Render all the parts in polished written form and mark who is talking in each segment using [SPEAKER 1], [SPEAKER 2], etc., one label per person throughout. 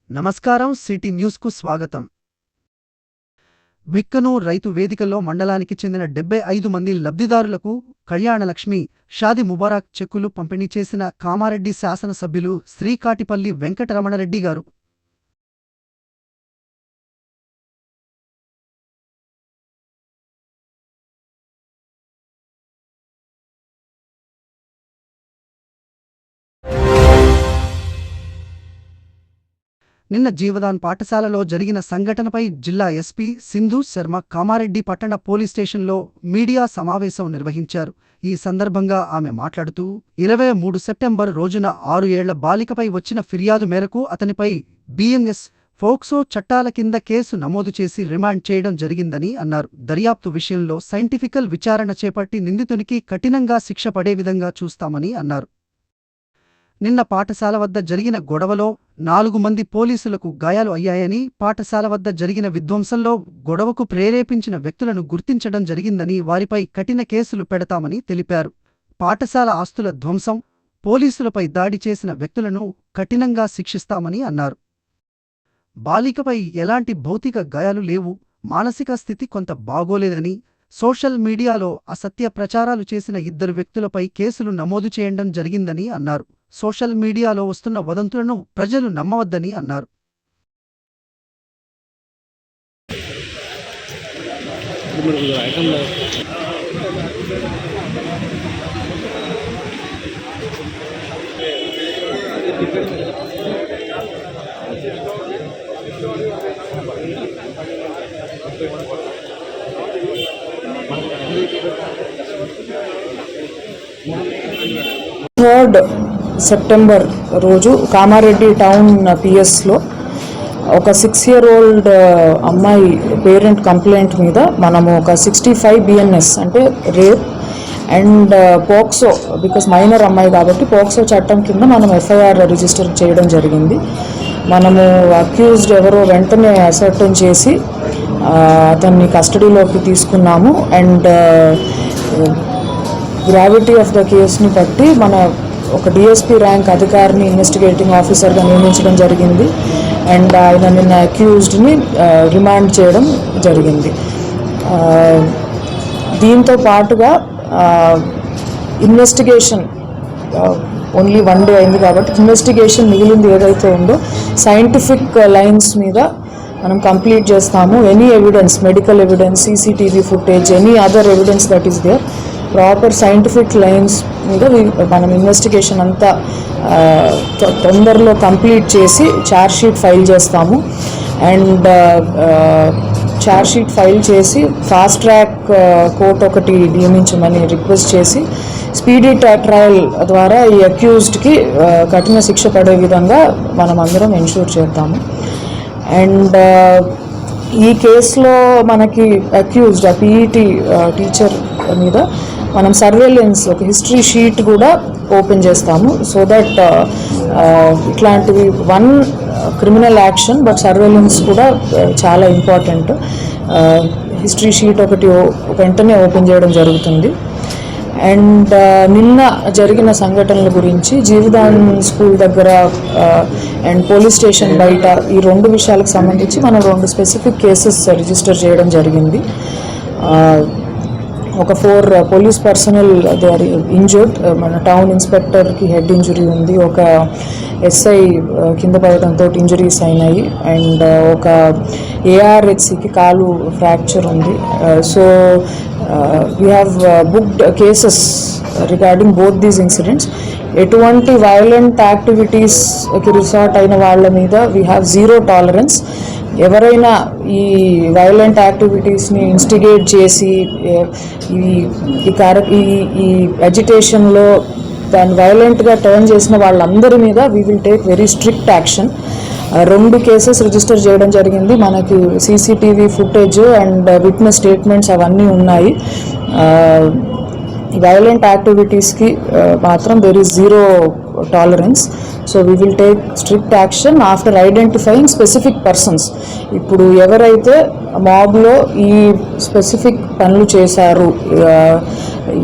[SPEAKER 1] నమస్కారం city news కు స్వాగతం. బిక్కనూర్ రైతు వేదికలో మండలానికి చెందిన 75 మంది లబ్ధిదారులకు కళ్యాణలక్ష్మి, షాది ముబారక్ చెక్కులు పంపిణీ చేసిన కామారెడ్డి శాసనసభ్యులు శ్రీ కాటిపల్లి వెంకటరమణరెడ్డి గారు. నిన్న జీవదాన్ పాఠశాలలో జరిగిన సంఘటనపై జిల్లా ఎస్పీ సింధు శర్మ కామారెడ్డి పట్టణ పోలీస్ స్టేషన్లో మీడియా సమావేశం నిర్వహించారు. ఈ సందర్భంగా ఆమె మాట్లాడుతూ 23 సెప్టెంబర్ రోజున 6 ఏళ్ల బాలికపై వచ్చిన ఫిర్యాదు మేరకు అతనిపై బిఎన్ఎస్, ఫోక్సో చట్టాల కింద కేసు నమోదు చేసి రిమాండ్ చేయడం జరిగిందని అన్నారు. దర్యాప్తు విషయంలో సైంటిఫికల్ విచారణ చేపట్టి నిందితునికి కఠినంగా శిక్ష పడే విధంగా చూస్తామని అన్నారు. నిన్న పాఠశాల వద్ద జరిగిన గొడవలో 4 మంది పోలీసులకు గాయాలు అయ్యాయని, పాఠశాల వద్ద జరిగిన విధ్వంసంలో గొడవకు ప్రేరేపించిన వ్యక్తులను గుర్తించడం జరిగిందని, వారిపై కఠిన కేసులు పెడతామని తెలిపారు. పాఠశాల ఆస్తుల ధ్వంసం, పోలీసులపై దాడి చేసిన వ్యక్తులను కఠినంగా శిక్షిస్తామని అన్నారు. బాలికపై ఎలాంటి భౌతిక గాయాలు లేవు, మానసిక స్థితి కొంత బాగోలేదని, సోషల్ మీడియాలో అసత్య ప్రచారాలు చేసిన 2 వ్యక్తులపై కేసులు నమోదు చేయడం జరిగిందని అన్నారు. సోషల్ మీడియాలో వస్తున్న వదంతులను ప్రజలు నమ్మవద్దని అన్నారు.
[SPEAKER 2] సెప్టెంబర్ రోజు కామారెడ్డి టౌన్ పిఎస్లో ఒక 6-year-old అమ్మాయి పేరెంట్ కంప్లైంట్ మీద మనము ఒక 65 బిఎన్ఎస్ అంటే rape and POCSO, because minor అమ్మాయి కాబట్టి పోక్సో చట్టం కింద మనం ఎఫ్ఐఆర్ రిజిస్టర్ చేయడం జరిగింది. మనము అక్యూజ్డ్ ఎవరో వెంటనే అసర్టైన్ చేసి అతన్ని కస్టడీలోకి తీసుకున్నాము. అండ్ గ్రావిటీ ఆఫ్ ద కేసుని బట్టి మన ఒక డిఎస్పీ ర్యాంక్ అధికారిని ఇన్వెస్టిగేటింగ్ ఆఫీసర్గా నియమించడం జరిగింది. అండ్ ఆయన నిన్న అక్యూజ్డ్ని రిమాండ్ చేయడం జరిగింది. దీంతో పాటుగా ఇన్వెస్టిగేషన్ ఓన్లీ 1 day అయింది కాబట్టి ఇన్వెస్టిగేషన్ మిగిలింది ఏదైతే ఉందో సైంటిఫిక్ లైన్స్ మీద మనం కంప్లీట్ చేస్తాము. Any evidence, medical evidence, CCTV footage, any other evidence that is there, proper scientific lines మీద మనం ఇన్వెస్టిగేషన్ అంతా తొందరలో కంప్లీట్ చేసి ఛార్జ్షీట్ ఫైల్ చేస్తాము. అండ్ ఛార్జ్షీట్ ఫైల్ చేసి ఫాస్ట్ ట్రాక్ కోర్ట్ ఒకటి నియమించమని రిక్వెస్ట్ చేసి స్పీడీ ట్రయల్ ద్వారా ఈ అక్యూజ్డ్కి కఠిన శిక్ష పడే విధంగా మనం అందరం ఎన్షూర్ చేద్దాము. అండ్ ఈ కేసులో మనకి అక్యూజ్డ్ ఆ పీఈటీ టీచర్ మీద మనం సర్వేలెన్స్ ఒక హిస్టరీ షీట్ కూడా ఓపెన్ చేస్తాము. సో దట్ ఇట్లాంటివి క్రిమినల్ యాక్షన్ బట్ సర్వేలెన్స్ కూడా చాలా ఇంపార్టెంట్. హిస్టరీ షీట్ ఒకటి వెంటనే ఓపెన్ చేయడం జరుగుతుంది. అండ్ నిన్న జరిగిన సంఘటనల గురించి జీవదాన్ స్కూల్ దగ్గర అండ్ పోలీస్ స్టేషన్ బయట ఈ 2 విషయాలకు సంబంధించి మనం 2 స్పెసిఫిక్ కేసెస్ రిజిస్టర్ చేయడం జరిగింది. ఒక 4 police personnel they are injured. మన టౌన్ ఇన్స్పెక్టర్కి హెడ్ ఇంజరీ ఉంది, ఒక ఎస్ఐ కింద పడటంతో ఇంజరీస్ అయినాయి, అండ్ ఒక ఏఆర్హెచ్సికి కాలు ఫ్రాక్చర్ ఉంది. So we have booked cases regarding both these incidents. ఎటువంటి వైలెంట్ యాక్టివిటీస్కి రిసార్ట్ అయిన వాళ్ళ మీద వీ హ్యావ్ 0 టాలరెన్స్. ఎవరైనా ఈ వైలెంట్ యాక్టివిటీస్ని ఇన్స్టిగేట్ చేసి ఈ అజిటేషన్లో దాన్ని వైలెంట్గా టర్న్ చేసిన వాళ్ళందరి మీద we will take very strict action. 2 cases register చేయడం జరిగింది. మనకి CCTV footage and witness statements అవన్నీ ఉన్నాయి. వైలెంట్ యాక్టివిటీస్కి మాత్రం there is 0 tolerance. So we will take strict action after identifying specific persons. ఇప్పుడు ఎవరైతే మాబ్లో ఈ స్పెసిఫిక్ పనులు చేశారు,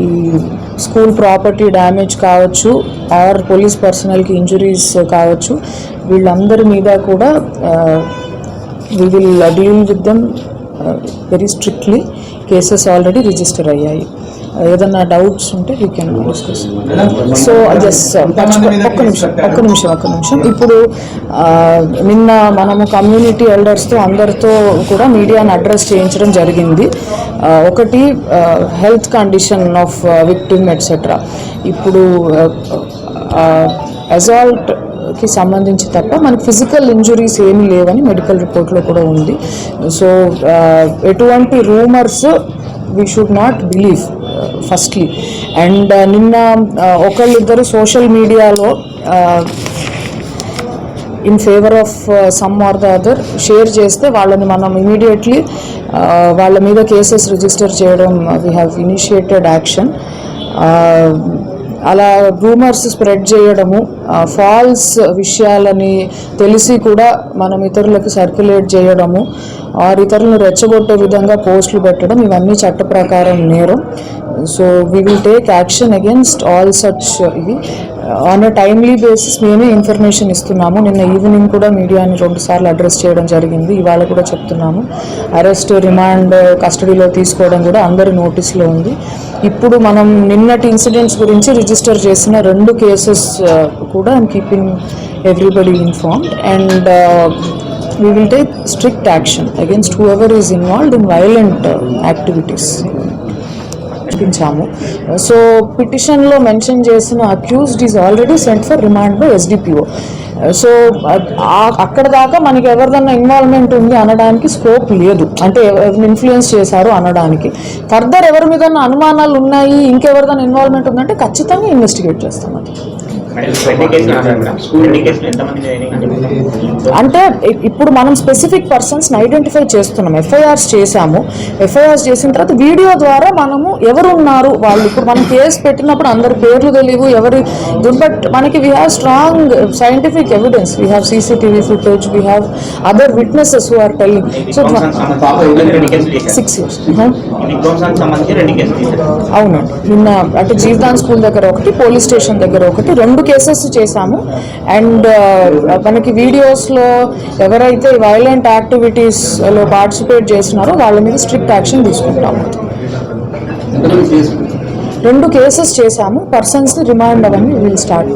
[SPEAKER 2] ఈ స్కూల్ ప్రాపర్టీ డ్యామేజ్ కావచ్చు ఆర్ పోలీస్ పర్సనల్కి ఇంజురీస్ కావచ్చు, వీళ్ళందరి మీద కూడా we will deal with them very strictly. Cases already register అయ్యాయి. ఏదన్నా డౌట్స్ ఉంటే we can discuss. So yes, ఒక్క నిమిషం. ఇప్పుడు నిన్న మనము కమ్యూనిటీ ఎల్డర్స్తో అందరితో కూడా మీడియాని అడ్రస్ చేయించడం జరిగింది. ఒకటి health condition of victim etcetera. ఇప్పుడు అసాల్ట్కి సంబంధించి తప్ప మనకి ఫిజికల్ ఇంజురీస్ ఏమీ లేవని మెడికల్ రిపోర్ట్లో కూడా ఉంది. సో ఎటువంటి rumours we should not believe firstly. And నిన్న ఒకళ్ళిద్దరు సోషల్ మీడియాలో in favour of some or the other share చేస్తే వాళ్ళని మనం ఇమీడియట్లీ వాళ్ళ మీద కేసెస్ రిజిస్టర్ చేయడం, వీ హ్యావ్ ఇనిషియేటెడ్ యాక్షన్. అలా రూమర్స్ స్ప్రెడ్ చేయడము, ఫాల్స్ విషయాలని తెలిసి కూడా మనం ఇతరులకు సర్క్యులేట్ చేయడము ఆర్ ఇతరులను రెచ్చగొట్టే విధంగా పోస్టులు పెట్టడం, ఇవన్నీ చట్ట ప్రకారం నేరం. So we will take action against all such. ఇవి ఆన్ ఎ టైమ్లీ బేసిస్ మేమే ఇన్ఫర్మేషన్ ఇస్తున్నాము. నిన్న ఈవినింగ్ కూడా మీడియాని 2 సార్లు అడ్రస్ చేయడం జరిగింది. ఇవాళ కూడా చెప్తున్నాము. అరెస్ట్, రిమాండ్, కస్టడీలో తీసుకోవడం కూడా అందరి నోటీస్లో ఉంది. ఇప్పుడు మనం నిన్నటి ఇన్సిడెంట్స్ గురించి రిజిస్టర్ చేసిన 2 కేసెస్ కూడా I'm keeping everybody informed. And we will take strict action against whoever is involved in violent activities. So పిటిషన్లో మెన్షన్ చేసిన accused is already sent for remand by SDPO. So అక్కడ దాకా మనకి ఎవరిదన్నా involvement ఉంది అనడానికి scope లేదు, అంటే ఎవరిని ఇన్ఫ్లుయెన్స్ చేశారు అనడానికి. ఫర్దర్ ఎవరి మీద అనుమానాలు ఉన్నాయి, ఇంకెవరిదన్నా ఇన్వాల్వ్మెంట్ ఉందంటే ఖచ్చితంగా ఇన్వెస్టిగేట్ చేస్తాం. అది అంటే ఇప్పుడు మనం స్పెసిఫిక్ పర్సన్స్ని ఐడెంటిఫై చేస్తున్నాం. ఎఫ్ఐఆర్స్ చేశాము. ఎఫ్ఐఆర్స్ చేసిన తర్వాత వీడియో ద్వారా మనము ఎవరున్నారు వాళ్ళు. ఇప్పుడు మనం కేసు పెట్టినప్పుడు అందరి పేర్లు తెలియవు ఎవరి, బట్ మనకి we have strong scientific evidence. We have CCTV footage, we have other witnesses who are telling. So 6 years. అవునండి. నిన్న అంటే జీవదాన్ స్కూల్ దగ్గర ఒకటి, పోలీస్ స్టేషన్ దగ్గర ఒకటి, 2 కేసెస్ చేశాము. అండ్ మనకి వీడియోస్లో ఎవరైతే వైలెంట్ యాక్టివిటీస్లో పార్టిసిపేట్ చేస్తున్నారో వాళ్ళ మీద స్ట్రిక్ట్ యాక్షన్ తీసుకుంటాము. 2 కేసెస్ చేశాము. పర్సన్స్ని రిమాండ్ అవన్నీ విల్ స్టార్ట్.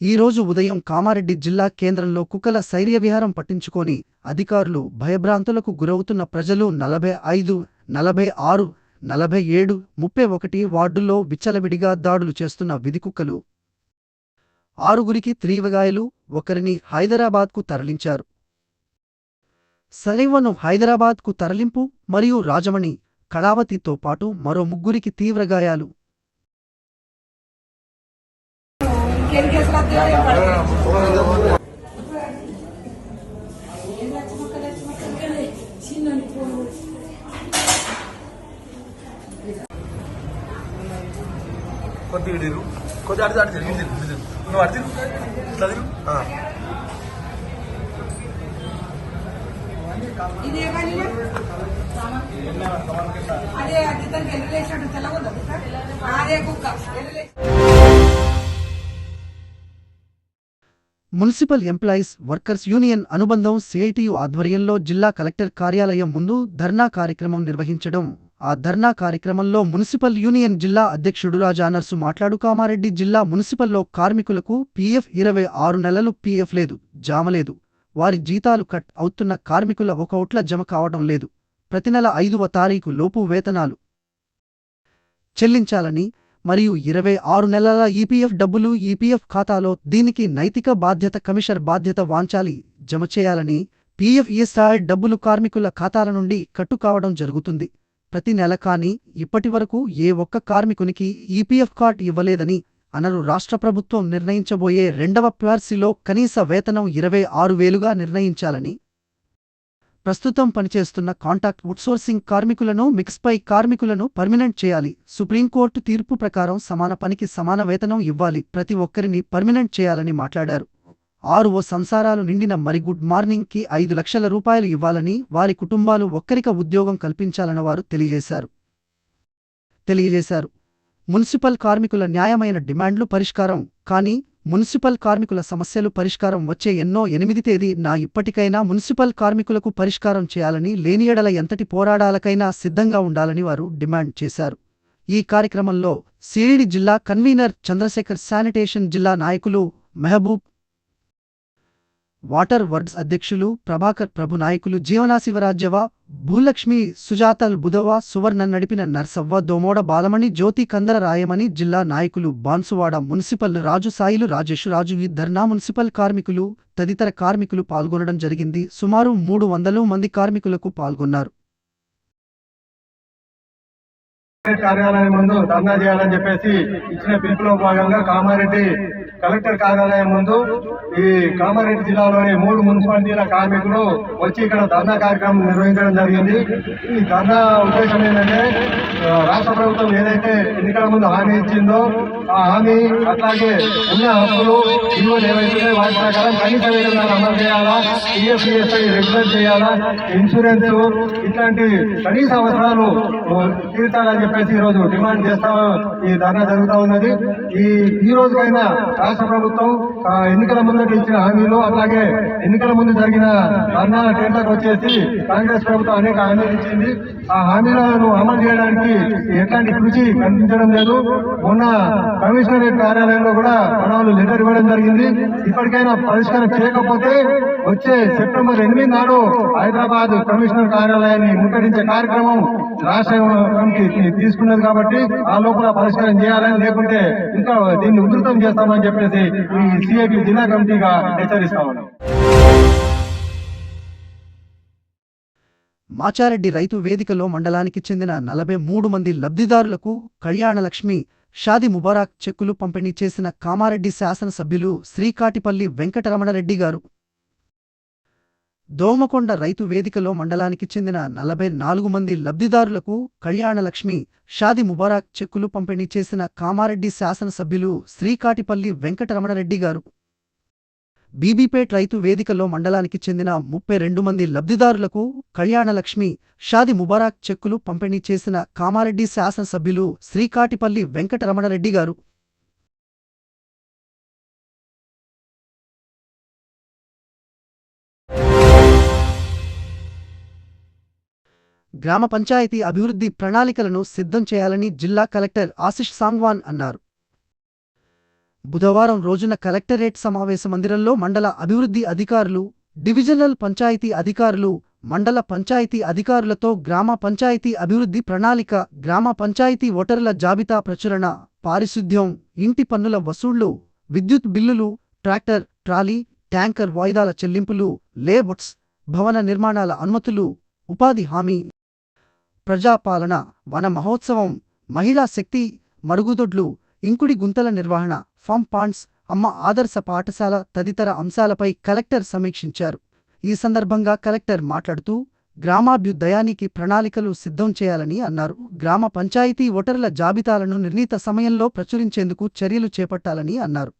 [SPEAKER 1] ఈ రోజు ఉదయం కామారెడ్డి జిల్లా కేంద్రంలో కుక్కల శైర్యవిహారం పట్టించుకొని అధికారులు భయభ్రాంతులకు గురవుతున్న ప్రజలు 45, 46, 47, 31 వార్డుల్లో విచ్చలవిడిగా దాడులు చేస్తున్న విధికుక్కలు 6గురికి తీవ్రగాయాలు, 1ని హైదరాబాద్కు తరలించారు. సరైవను హైదరాబాద్కు తరలింపు మరియు రాజమణి, కళావతితో పాటు మరో 3గురికి తీవ్రగాయాలు.
[SPEAKER 3] కొద్దిగా అడిగి జరిగింది. నువ్వు అడిగి చదివి
[SPEAKER 1] మున్సిపల్ ఎంప్లాయీస్ వర్కర్స్ యూనియన్ అనుబంధం CITU ఆధ్వర్యంలో జిల్లా కలెక్టర్ కార్యాలయం ముందు ధర్నా కార్యక్రమం నిర్వహించడం. ఆ ధర్నా కార్యక్రమంలో మున్సిపల్ యూనియన్ జిల్లా అధ్యక్షుడు రాజానర్సు మాట్లాడు కామారెడ్డి జిల్లా మున్సిపల్లో కార్మికులకు PF 26 నెలలు PF లేదు, జామలేదు. వారి జీతాలు కట్ అవుతున్న కార్మికుల ఒకౌట్ల జమ కావడం లేదు. ప్రతి నెల 5వ తారీఖు లోపు వేతనాలు చెల్లించాలని మరియు 26 నెలల EPF డబ్బులు EPF ఖాతాలో, దీనికి నైతిక బాధ్యత కమిషనర్ బాధ్యత వాంచాలి జమ చేయాలని. PF ESI డబ్బులు కార్మికుల ఖాతాల నుండి కట్టు కావడం జరుగుతుంది ప్రతి నెల. కానీ ఇప్పటివరకు ఏ ఒక్క కార్మికునికి EPF కార్డ్ ఇవ్వలేదని అనరు. రాష్ట్ర ప్రభుత్వం నిర్ణయించబోయే 2వ PRCలో కనీస వేతనం 26,000గా నిర్ణయించాలని. ప్రస్తుతం పనిచేస్తున్న కాంట్రాక్ట్ అవుట్సోర్సింగ్ కార్మికులను, మిక్స్పై కార్మికులను పర్మినెంట్ చేయాలి. సుప్రీంకోర్టు తీర్పు ప్రకారం సమాన పనికి సమాన వేతనం ఇవ్వాలి. ప్రతి ఒక్కరిని పర్మినెంట్ చేయాలని మాట్లాడారు. 6 సంసారాలు నిండిన మరి గుడ్ మార్నింగ్కి 5 లక్షల రూపాయలు ఇవ్వాలని, వారి కుటుంబాలు ఒక్కరిక ఉద్యోగం కల్పించాలని వారు తెలియజేశారు. మున్సిపల్ కార్మికుల న్యాయమైన డిమాండ్లు పరిష్కారం కానీ మున్సిపల్ కార్మికుల సమస్యలు పరిష్కారం వచ్చే 8 తేదీన ఇప్పటికైనా మున్సిపల్ కార్మికులకు పరిష్కారం చేయాలని, లేని యెడల ఎంతటి పోరాటాలకైనా సిద్ధంగా ఉండాలని వారు డిమాండ్ చేశారు. ఈ కార్యక్రమంలో సిఐడి జిల్లా కన్వీనర్ చంద్రశేఖర్, శానిటేషన్ జిల్లా నాయకులు మెహబూబ్, వాటర్ వర్క్స్ అధ్యక్షులు ప్రభాకర్, ప్రభు నాయకులు జీవనా, శివరాజ్యవ, భూలక్ష్మి, సుజాతల్, బుధవ, సువర్ణ నడిపిన నర్సవ్వ, దోమోడ బాలమణి, జ్యోతి, కందర రాయమని జిల్లా నాయకులు బాన్సువాడ, మున్సిపల్ రాజు, సాయిలు, రాజేష్ రాజు, ఈ ధర్నా మున్సిపల్ కార్మికులు తదితర కార్మికులు పాల్గొనడం జరిగింది. సుమారు 300 మంది కార్మికులకు పాల్గొన్నారు.
[SPEAKER 4] కార్యాలయం ముందు ధర్నా చేయాలని చెప్పేసి ఇచ్చిన పిలుపులో భాగంగా కామారెడ్డి కలెక్టర్ కార్యాలయం ముందు ఈ కామారెడ్డి జిల్లాలోని 3 మున్సిపాలిటీల కార్మికులు వచ్చి ఇక్కడ ధర్నా కార్యక్రమం నిర్వహించడం జరిగింది. ఈ ధర్నా ఉద్దేశం ఏంటంటే రాష్ట్ర ప్రభుత్వం ఏదైతే ఎన్నికల ముందు హామీ ఇచ్చిందో ఆ హామీ అట్లాగే ఉన్న హక్కులు విలువలు ఏవైతే వాటి ప్రకారం కనీస వేతనాలు అమలు చేయాలా, పిఎఫ్ఈఎస్ఐ రెగ్యులర్ చేయాలా, ఇన్సూరెన్స్ ఇట్లాంటి కనీస అవసరాలు తీర్చాలని చెప్పేసి ఈ రోజు డిమాండ్ చేస్తా ఈ ధర్నా జరుగుతూ ఉన్నది. ఈ రోజుకైనా రాష్ట్ర ప్రభుత్వం ఎన్నికల ముందు ఇచ్చిన హామీలు అట్లాగే ఎన్నికల ముందు జరిగిన ధర్నాల టేట్లకు వచ్చేసి కాంగ్రెస్ ప్రభుత్వం అనేక హామీలు ఇచ్చింది. ఆ హామీలను అమలు చేయడానికి ఎట్లాంటి కృషి కనిపించడం లేదు. మొన్న కమిషనరేట్ కార్యాలయంలో కూడా మనవాళ్ళు లెటర్ ఇవ్వడం జరిగింది. ఇప్పటికైనా పరిష్కారం చేయకపోతే వచ్చే సెప్టెంబర్ 8 నాడు హైదరాబాద్ కమిషనర్ కార్యాలయాన్ని ముట్టడించే కార్యక్రమం రాష్ట్ర కమిటీ తీసుకున్నది కాబట్టి ఆ లోపల పరిష్కారం చేయాలని, లేకుంటే ఇంకా దీన్ని ఉధృతం చేస్తామని చెప్పేసి ఈ సిఐటి జిల్లా కమిటీగా హెచ్చరిస్తా ఉన్నాం.
[SPEAKER 1] మాచారెడ్డి రైతు వేదికలో మండలానికి చెందిన 43 మంది లబ్ధిదారులకు కళ్యాణలక్ష్మి, షాది ముబారక్ చెక్కులు పంపిణీ చేసిన కామారెడ్డి శాసనసభ్యులు శ్రీకాటిపల్లి వెంకటరమణరెడ్డి గారు. దోమకొండ రైతు వేదికలో మండలానికి చెందిన 44 మంది లబ్ధిదారులకు కళ్యాణలక్ష్మి, షాది ముబారక్ చెక్కులు పంపిణీ చేసిన కామారెడ్డి శాసనసభ్యులు శ్రీకాటిపల్లి వెంకటరమణరెడ్డి గారు. బీబీపేట్ రైతు వేదికలో మండలానికి చెందిన 32 మంది లబ్ధిదారులకు కళ్యాణలక్ష్మి, షాది ముబారక్ చెక్కులు పంపిణీ చేసిన కామారెడ్డి శాసనసభ్యులు శ్రీకాటిపల్లి వెంకటరమణరెడ్డి గారు. గ్రామ పంచాయతీ అభివృద్ధి ప్రణాళికలను సిద్ధం చేయాలని జిల్లా కలెక్టర్ ఆశిష్ సాంగ్వాన్ అన్నారు. బుధవారం రోజున కలెక్టరేట్ సమావేశ మందిరంలో మండల అభివృద్ధి అధికారులు, డివిజనల్ పంచాయతీ అధికారులు, మండల పంచాయతీ అధికారులతో గ్రామ పంచాయతీ అభివృద్ధి ప్రణాళిక, గ్రామ పంచాయతీ ఓటర్ల జాబితా ప్రచురణ, పారిశుద్ధ్యం, ఇంటి పన్నుల వసూళ్లు, విద్యుత్ బిల్లులు, ట్రాక్టర్, ట్రాలీ, ట్యాంకర్ వాయిదాల చెల్లింపులు, లేఅవుట్స్, భవన నిర్మాణాల అనుమతులు, ఉపాధి హామీ, ప్రజాపాలన, వన మహోత్సవం, మహిళా శక్తి, మరుగుదొడ్లు, ఇంకుడి గుంతల నిర్వహణ, ఫామ్ పాండ్స్, అమ్మ ఆదర్శ పాఠశాల తదితర అంశాలపై కలెక్టర్ సమీక్షించారు. ఈ సందర్భంగా కలెక్టర్ మాట్లాడుతూ గ్రామాభ్యుదయానికి ప్రణాళికలు సిద్ధం చేయాలని అన్నారు. గ్రామ పంచాయతీ ఓటర్ల జాబితాలను నిర్ణీత సమయంలో ప్రచురించేందుకు చర్యలు చేపట్టాలని అన్నారు.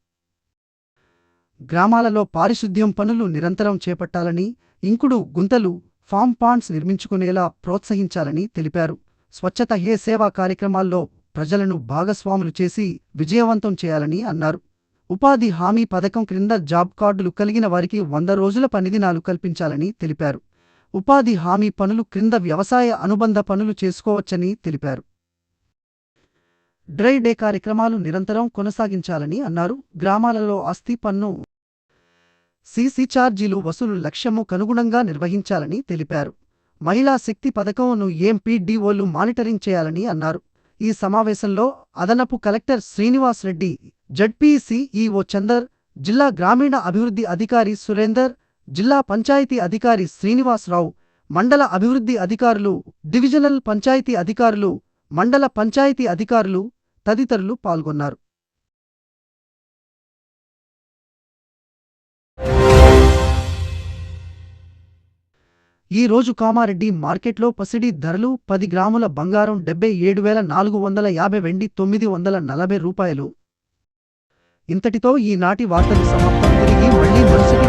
[SPEAKER 1] గ్రామాలలో పారిశుద్ధ్యం పనులు నిరంతరం చేపట్టాలని, ఇంకుడు గుంతలు, ఫామ్ పాండ్స్ నిర్మించుకునేలా ప్రోత్సహించాలని తెలిపారు. స్వచ్ఛత హే సేవా కార్యక్రమాల్లో ప్రజలను భాగస్వాములు చేసి విజయవంతం చేయాలని అన్నారు. ఉపాధి హామీ పథకం క్రింద జాబ్ కార్డులు కలిగిన వారికి 100 రోజుల పనిదినాలు కల్పించాలని తెలిపారు. ఉపాధి హామీ పనులు క్రింద వ్యవసాయ అనుబంధ పనులు చేసుకోవచ్చని తెలిపారు. డ్రై డే కార్యక్రమాలు నిరంతరం కొనసాగించాలని అన్నారు. గ్రామాలలో ఆస్తి పన్ను, సీసీ ఛార్జీలు వసూలు లక్ష్యము కనుగుణంగా నిర్వహించాలని తెలిపారు. మహిళా శక్తి పథకంను ఎంపీడీఓలు మానిటరింగ్ చేయాలని అన్నారు. ఈ సమావేశంలో అదనపు కలెక్టర్ శ్రీనివాస్ రెడ్డి, జడ్పీసీఈఓ చందర్, జిల్లా గ్రామీణ అభివృద్ధి అధికారి సురేందర్, జిల్లా పంచాయతీ అధికారి శ్రీనివాసరావు, మండల అభివృద్ధి అధికారులు, డివిజనల్ పంచాయతీ అధికారులు, మండల పంచాయతీ అధికారులు తదితరులు పాల్గొన్నారు. ఈ రోజు కామారెడ్డి మార్కెట్లో పసిడి ధరలు 10 గ్రాముల బంగారం 77,450 వెండి 940 రూపాయలు, ఇంతటితో ఈనాటి వార్తలు సమాప్తం. తిరిగి మళ్ళీ మరుసటి